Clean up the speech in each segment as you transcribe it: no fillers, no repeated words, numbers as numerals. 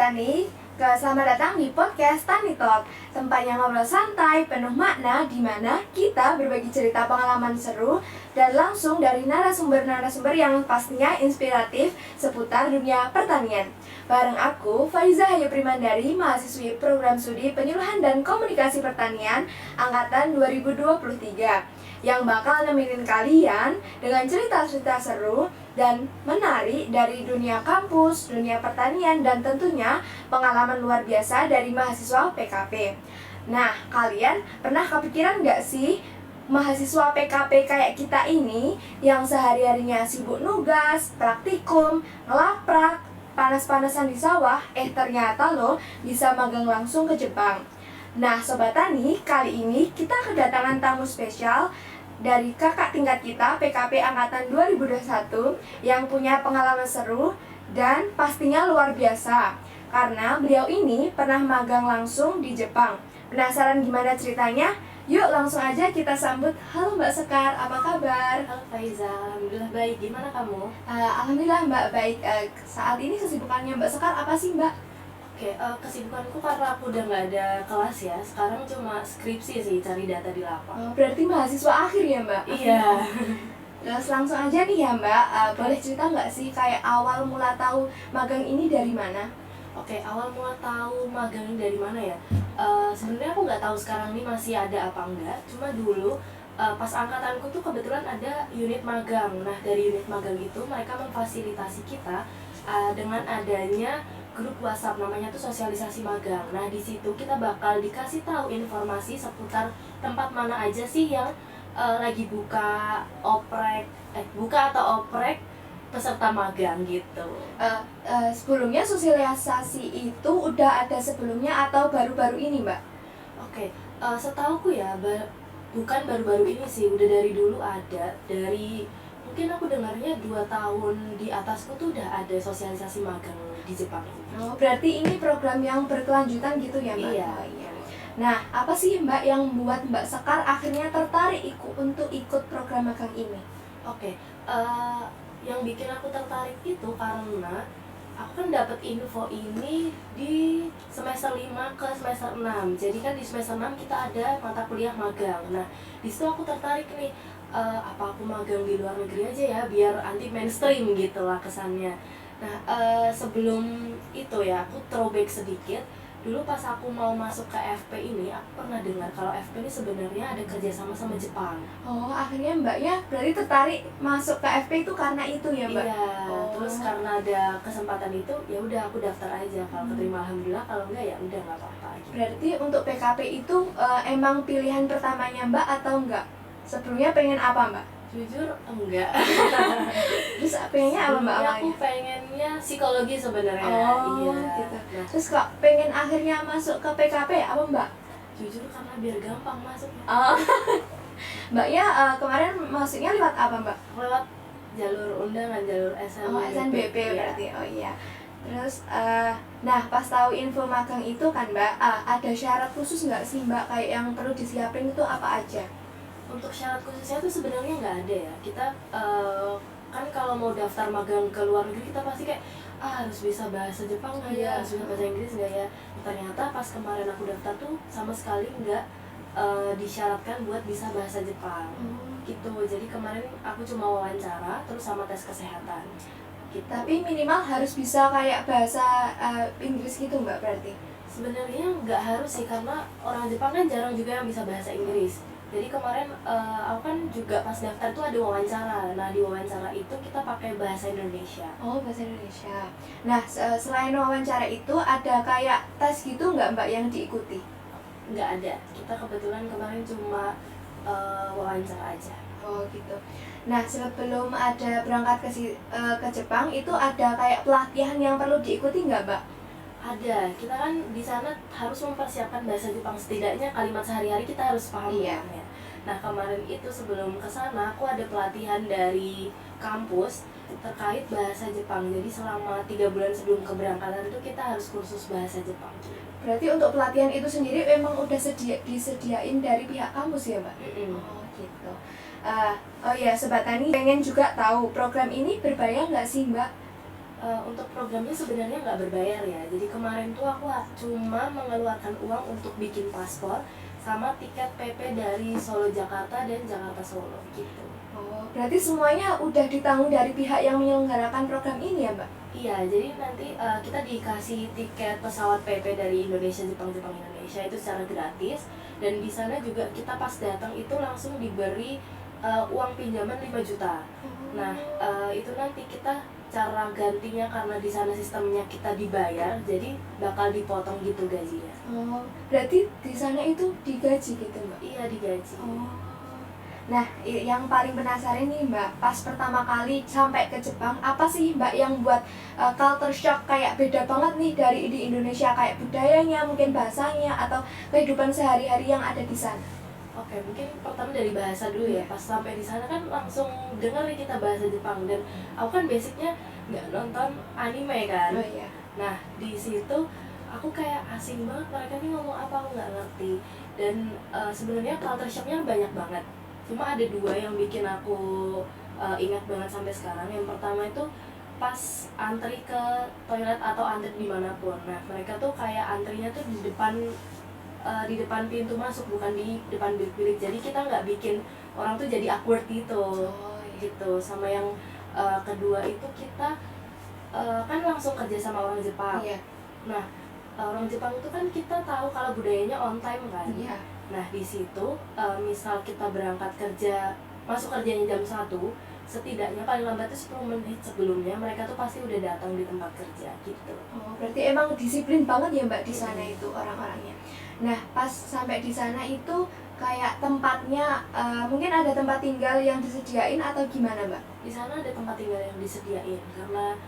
Tani. Selamat datang di podcast Tani Talk, tempat yang ngobrol santai, penuh makna, di mana kita berbagi cerita pengalaman seru dan langsung dari narasumber-narasumber yang pastinya inspiratif seputar dunia pertanian. Bareng aku, Faiza Hayu Primandari, mahasiswi program studi penyuluhan dan komunikasi pertanian angkatan 2023, yang bakal nemenin kalian dengan cerita-cerita seru dan menarik dari dunia kampus, dunia pertanian, dan tentunya pengalaman luar biasa dari mahasiswa PKP. Nah, kalian pernah kepikiran nggak sih mahasiswa PKP kayak kita ini yang sehari-harinya sibuk nugas, praktikum, ngelaprak, panas-panasan di sawah, ternyata loh bisa magang langsung ke Jepang. Nah, Sobat Tani, kali ini kita kedatangan tamu spesial dari kakak tingkat kita PKP Angkatan 2021 yang punya pengalaman seru dan pastinya luar biasa karena beliau ini pernah magang langsung di Jepang. Penasaran gimana ceritanya? Yuk langsung aja kita sambut. Halo Mbak Sekar, apa kabar? Halo Faiza, alhamdulillah baik. Gimana kamu? Alhamdulillah Mbak baik. Saat ini kesibukannya Mbak Sekar apa sih Mbak? Oke, kesibukanku karena aku udah nggak ada kelas ya. Sekarang cuma skripsi sih, cari data di lapang. Berarti mahasiswa akhir ya Mbak? Iya. Terus langsung aja nih ya Mbak, boleh cerita nggak sih kayak awal mula tahu magang ini dari mana? Oke, awal mula tahu magang ini dari mana ya? Sebenarnya aku nggak tahu sekarang ini masih ada apa enggak. Cuma dulu pas angkatanku tuh kebetulan ada unit magang. Nah, dari unit magang itu mereka memfasilitasi kita dengan adanya grup WhatsApp, namanya tuh sosialisasi magang. Nah, di situ kita bakal dikasih tahu informasi seputar tempat mana aja sih yang lagi buka atau oprek peserta magang gitu. Sebelumnya sosialisasi itu udah ada sebelumnya atau baru-baru ini Mbak? Oke, setauku ya bukan baru-baru ini sih, udah dari dulu ada. Dari mungkin aku dengarnya 2 tahun di atasku tuh udah ada sosialisasi magang di Jepang ini. Oh, berarti ini program yang berkelanjutan gitu ya Mbak? Iya. Oh, iya. Nah, apa sih Mbak yang membuat Mbak Sekar akhirnya tertarik untuk ikut program magang ini? Oke, yang bikin aku tertarik itu karena aku kan dapat info ini di semester 5 ke semester 6. Jadi kan di semester 6 kita ada mata kuliah magang. Nah, di situ aku tertarik nih, apa aku magang di luar negeri aja ya biar anti mainstream gitu lah kesannya. Nah, sebelum itu ya aku throwback sedikit. Dulu pas aku mau masuk ke FP ini, aku pernah dengar kalau FP ini sebenarnya ada kerjasama sama Jepang. Oh, akhirnya Mbaknya berarti tertarik masuk ke FP itu karena itu ya Mbak? Iya, Oh. terus karena ada kesempatan itu, ya udah aku daftar aja. Kalau keterima alhamdulillah, kalau enggak ya udah nggak apa-apa gitu. Berarti untuk PKP itu emang pilihan pertamanya Mbak atau enggak? Sebelumnya pengen apa Mbak? Jujur enggak. Terus pengennya apa Mbak Sebelumnya awalnya? aku pengennya psikologi sebenarnya. Oh, Iya. gitu. Nah, Terus kok pengen akhirnya masuk ke PKP apa Mbak? jujur karena biar gampang masuknya. Oh. Mbaknya kemarin masuknya lewat apa Mbak? Lewat jalur undangan, jalur SNBP. Oh, SNBP berarti. Oh iya. Terus nah pas tahu info magang itu kan Mbak, ada syarat khusus nggak sih Mbak kayak yang perlu disiapin itu apa aja? Untuk syarat khususnya tuh sebenarnya nggak ada ya. Kita kan kalau mau daftar magang ke luar negeri kita pasti kayak harus bisa bahasa Jepang nggak ya, harus bisa bahasa Inggris nggak ya. Ternyata pas kemarin aku daftar tuh sama sekali nggak disyaratkan buat bisa bahasa Jepang gitu. Jadi kemarin aku cuma wawancara terus sama tes kesehatan gitu. Tapi minimal harus bisa kayak bahasa Inggris gitu Mbak berarti? Sebenarnya nggak harus sih, karena orang Jepang kan jarang juga yang bisa bahasa Inggris. Jadi kemarin aku kan juga pas daftar tuh ada wawancara. Nah, di wawancara itu kita pakai bahasa Indonesia. Oh, bahasa Indonesia. Nah, selain wawancara itu ada kayak tes gitu nggak Mbak yang diikuti? Nggak ada. Kita kebetulan kemarin cuma wawancara aja. Oh, gitu. Nah, sebelum ada berangkat ke Jepang itu ada kayak pelatihan yang perlu diikuti nggak Mbak? Ada. Kita kan di sana harus mempersiapkan bahasa Jepang, setidaknya kalimat sehari-hari kita harus paham. Iya. Ya. Nah, kemarin itu sebelum ke sana aku ada pelatihan dari kampus terkait bahasa Jepang. Jadi selama 3 bulan sebelum keberangkatan itu kita harus kursus bahasa Jepang. Berarti untuk pelatihan itu sendiri memang udah disediain dari pihak kampus ya Mbak? Oh, gitu. Oh ya Sobat Tani, pengen juga tahu program ini berbayar nggak sih Mbak? Untuk programnya sebenarnya nggak berbayar ya. Jadi kemarin tuh aku cuma mengeluarkan uang untuk bikin paspor sama tiket PP dari Solo Jakarta dan Jakarta Solo gitu. Oh, berarti semuanya udah ditanggung dari pihak yang menyelenggarakan program ini ya, Mbak? Iya, jadi nanti kita dikasih tiket pesawat PP dari Indonesia, Jepang, Indonesia itu secara gratis. Dan di sana juga kita pas datang itu langsung diberi uang pinjaman 5 juta. Nah, itu nanti kita cara gantinya karena di sana sistemnya kita dibayar, jadi bakal dipotong gitu gajinya. Oh, berarti di sana itu digaji gitu, Mbak? Iya, digaji. Oh. Nah, yang paling penasaran nih Mbak, pas pertama kali sampai ke Jepang, apa sih Mbak yang buat culture shock kayak beda banget nih dari di Indonesia, kayak budayanya, mungkin bahasanya, atau kehidupan sehari-hari yang ada di sana? Oke, mungkin pertama dari bahasa dulu ya. Pas sampai di sana kan langsung dengar nih kita bahasa Jepang, dan aku kan basicnya nggak nonton anime kan. Oh iya. Nah, di situ aku kayak asing banget, mereka nih ngomong apa aku nggak ngerti. Dan sebenarnya culture shocknya banyak banget. Cuma ada 2 yang bikin aku ingat banget sampai sekarang. Yang pertama itu pas antri ke toilet atau antri dimanapun. Nah, mereka tuh kayak antrinya tuh di depan pintu masuk, bukan di depan bilik-bilik. Jadi kita nggak bikin orang tuh jadi awkward gitu. Oh iya. Gitu. Sama yang kedua itu kita kan langsung kerja sama orang Jepang. Iya. Nah, orang Jepang itu kan kita tahu kalau budayanya on time kan. Iya. Nah, di situ misal kita berangkat kerja, masuk kerjanya jam 1, setidaknya paling lambat itu 10 menit sebelumnya mereka tuh pasti udah datang di tempat kerja gitu. Oh, berarti emang disiplin banget ya Mbak di sana itu orang-orangnya. Nah, pas sampai di sana itu kayak tempatnya, mungkin ada tempat tinggal yang disediain atau gimana Mbak? Di sana ada tempat tinggal yang disediain karena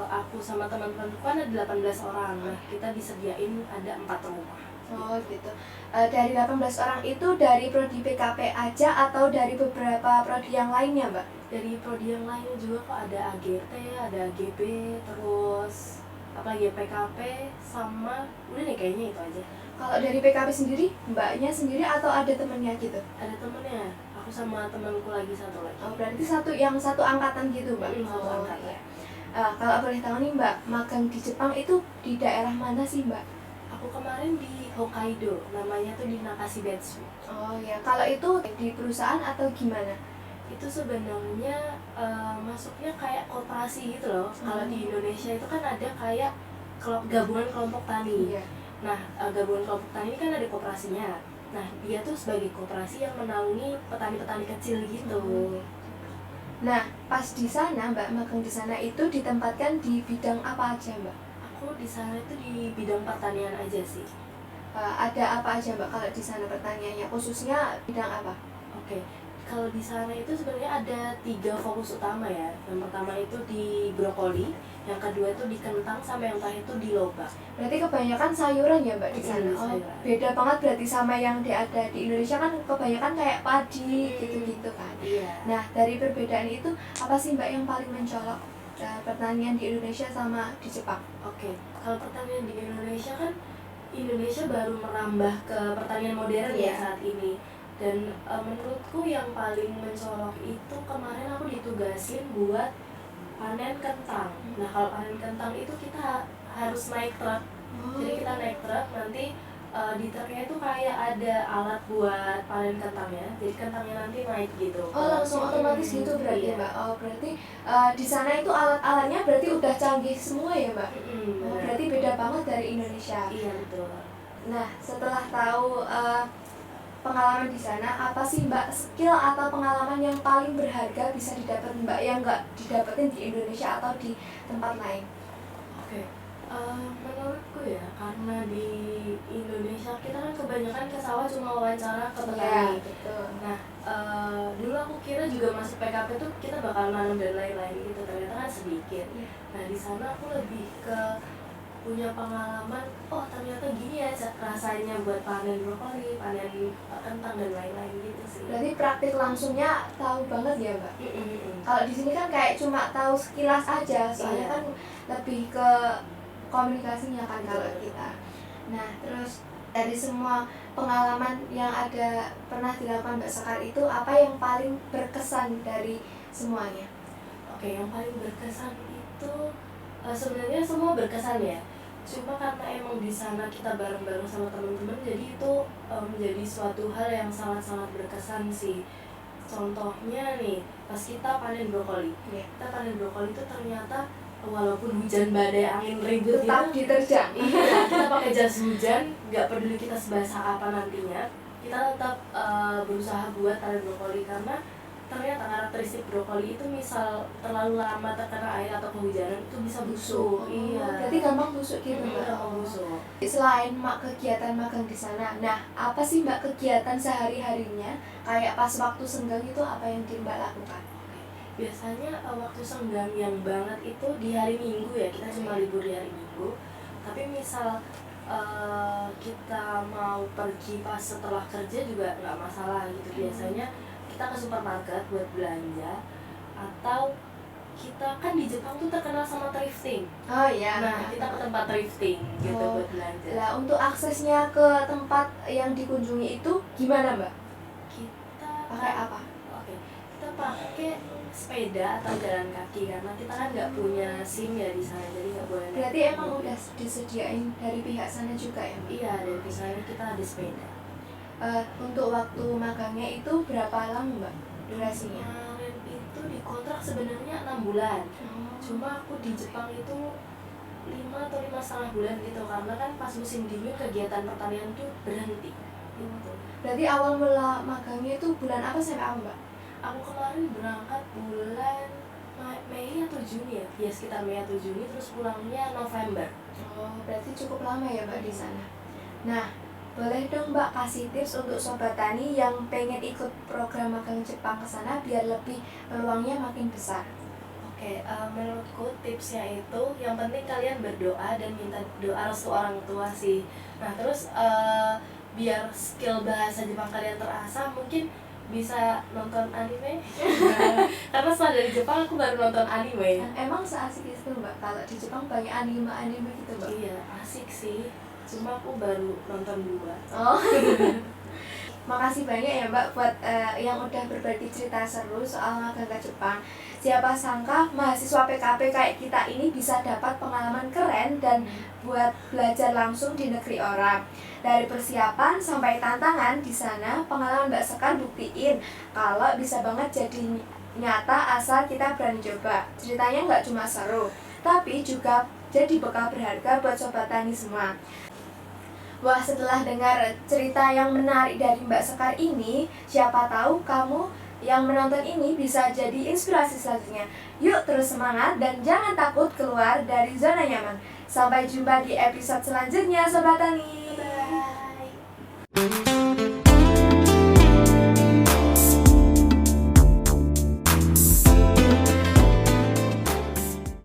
aku sama teman-temanku kan ada 18 orang. Nah, kita disediain ada 4 rumah. Oh gitu. Dari 18 orang itu dari prodi PKP aja atau dari beberapa prodi yang lainnya Mbak? Dari prodi yang lain juga kok, ada AGT, ada AGB, terus apalagi ya, PKP, sama udah deh kayaknya itu aja. Kalau dari PKP sendiri, Mbaknya sendiri atau ada temennya gitu? Ada temennya, aku sama temanku lagi satu lagi. Oh, berarti satu angkatan gitu Mbak? Satu Oh, angkatan. iya. Kalau boleh tahu nih Mbak, magang di Jepang itu di daerah mana sih Mbak? Aku kemarin di Hokkaido, namanya tuh di Nakashibetsu. Oh ya, kalau itu di perusahaan atau gimana? Itu sebenarnya masuknya kayak koperasi gitu loh. Kalau di Indonesia itu kan ada kayak gabungan kelompok tani. Iya. Nah, gabungan kelompok tani ini kan ada koperasinya. Nah, dia tuh sebagai koperasi yang menaungi petani-petani kecil gitu. Nah, pas di sana Mbak magang di sana itu ditempatkan di bidang apa aja Mbak? Aku di sana itu di bidang pertanian aja sih. Ada apa aja Mbak kalau di sana pertanyaannya, khususnya bidang apa? Oke, kalau di sana itu sebenarnya ada 3 fokus utama ya. Yang pertama itu di brokoli, yang kedua itu di kentang, sama yang terakhir itu di lobak. Berarti kebanyakan sayuran ya Mbak di sana? Oh, Sayuran. beda banget berarti sama yang ada di Indonesia, kan kebanyakan kayak padi gitu-gitu kan. Iya. Nah, dari perbedaan itu apa sih Mbak yang paling mencolok pertanian di Indonesia sama di Jepang? Oke, kalau pertanian di Indonesia kan, Indonesia baru merambah ke pertanian modern ya saat ini. Dan menurutku yang paling mencolok itu kemarin aku ditugasin buat panen kentang. Nah, kalau panen kentang itu kita harus naik truk. Jadi kita naik truk, nanti di truknya itu kayak ada alat buat panen kentangnya. Jadi kentangnya nanti naik gitu. Oh, langsung otomatis gitu berarti Iya. Mbak. Oh, berarti di sana itu alat-alatnya berarti udah canggih semua ya Mbak? Oh, berarti beda banget dari Indonesia. Iya, betul. Nah, setelah tahu pengalaman di sana, apa sih Mbak skill atau pengalaman yang paling berharga bisa didapat Mbak yang nggak didapetin di Indonesia atau di tempat lain? Oke, menurutku ya, karena di Indonesia kita kan kebanyakan ke sawah cuma wawancara ke petani. Betul. Nah, dulu aku kira juga masuk PKP tuh kita bakal nanam dan lain-lain gitu, ternyata kan sedikit. Nah, di sana aku lebih ke punya pengalaman, oh ternyata gini ya rasanya buat panen brokoli, panen kentang dan lain-lain gitu sih. Berarti praktik langsungnya tahu banget ya Mbak? Kalau di sini kan kayak cuma tahu sekilas aja, soalnya kan lebih ke komunikasinya kan kalau kita. Nah, terus dari semua pengalaman yang ada pernah dilakukan Mbak Sekar itu, apa yang paling berkesan dari semuanya? Oke, yang paling berkesan itu itu sebenarnya semua berkesan ya. Cuma karena emang di sana kita bareng-bareng sama teman-teman, jadi itu menjadi suatu hal yang sangat-sangat berkesan sih. Contohnya nih, pas kita panen brokoli. Kita panen brokoli itu ternyata walaupun hujan badai angin ribut Tetap gitu, diterjang. iya, kita pakai jas hujan, nggak peduli kita sebasah apa nantinya, kita tetap berusaha buat panen brokoli karena ternyata karakteristik brokoli itu misal terlalu lama terkena air atau kehujanan itu bisa busuk. Iya. Berarti gampang busuk gitu Mbak. Gampang busuk. Selain kegiatan magang di sana, nah apa sih Mbak kegiatan sehari-harinya kayak pas waktu senggang itu apa yang Mbak lakukan? Biasanya waktu senggang yang banget itu di hari Minggu ya, kita cuma libur di hari Minggu. Tapi misal kita mau pergi pas setelah kerja juga nggak masalah gitu. Biasanya kita ke supermarket buat belanja, atau kita kan di Jepang tuh terkenal sama thrifting. Oh iya. Nah, kita ke tempat thrifting gitu buat belanja. Nah, untuk aksesnya ke tempat yang dikunjungi itu gimana Mbak? Kita Pakai apa? Oke, kita pakai sepeda atau jalan kaki karena kita kan nggak punya SIM ya di sana, jadi nggak boleh. Berarti emang udah disediain dari pihak sana juga ya Mbak? Iya, dari sana kita ada sepeda. Untuk waktu magangnya itu berapa lama Mbak durasinya? Kemarin itu di kontrak sebenarnya 6 bulan. Cuma aku di Jepang itu 5 atau 5,5 bulan gitu, karena kan pas musim dingin kegiatan pertanian tuh berhenti gitu. Berarti awal mula magangnya itu bulan apa sampai apa Mbak? Aku kemarin berangkat bulan Mei atau Juni ya? Ya sekitar Mei atau Juni, terus pulangnya November. Oh, berarti cukup lama ya Mbak di sana. Nah, boleh dong Mbak kasih tips untuk sobat tani yang pengen ikut program magang Jepang ke sana biar lebih peluangnya makin besar. Oke, menurutku tipsnya itu yang penting kalian berdoa dan minta doa restu orang tua sih. Nah terus biar skill bahasa Jepang kalian terasah, mungkin bisa nonton anime. Karena setelah dari Jepang aku baru nonton anime. Emang seasik itu Mbak? Kalau di Jepang banyak anime gitu Mbak? Iya, asik sih. Cuma aku baru nonton 2. Oh. Makasih banyak ya Mbak buat yang udah berbagi cerita seru soal magang ke Jepang. Siapa sangka mahasiswa PKP kayak kita ini bisa dapat pengalaman keren dan buat belajar langsung di negeri orang. Dari persiapan sampai tantangan di sana, pengalaman Mbak Sekar buktiin kalau bisa banget jadi nyata asal kita berani coba. Ceritanya nggak cuma seru, tapi juga jadi bekal berharga buat sobat tani semua. Wah, setelah dengar cerita yang menarik dari Mbak Sekar ini, siapa tahu kamu yang menonton ini bisa jadi inspirasi selanjutnya. Yuk terus semangat dan jangan takut keluar dari zona nyaman. Sampai jumpa di episode selanjutnya Sobat Tani. Bye.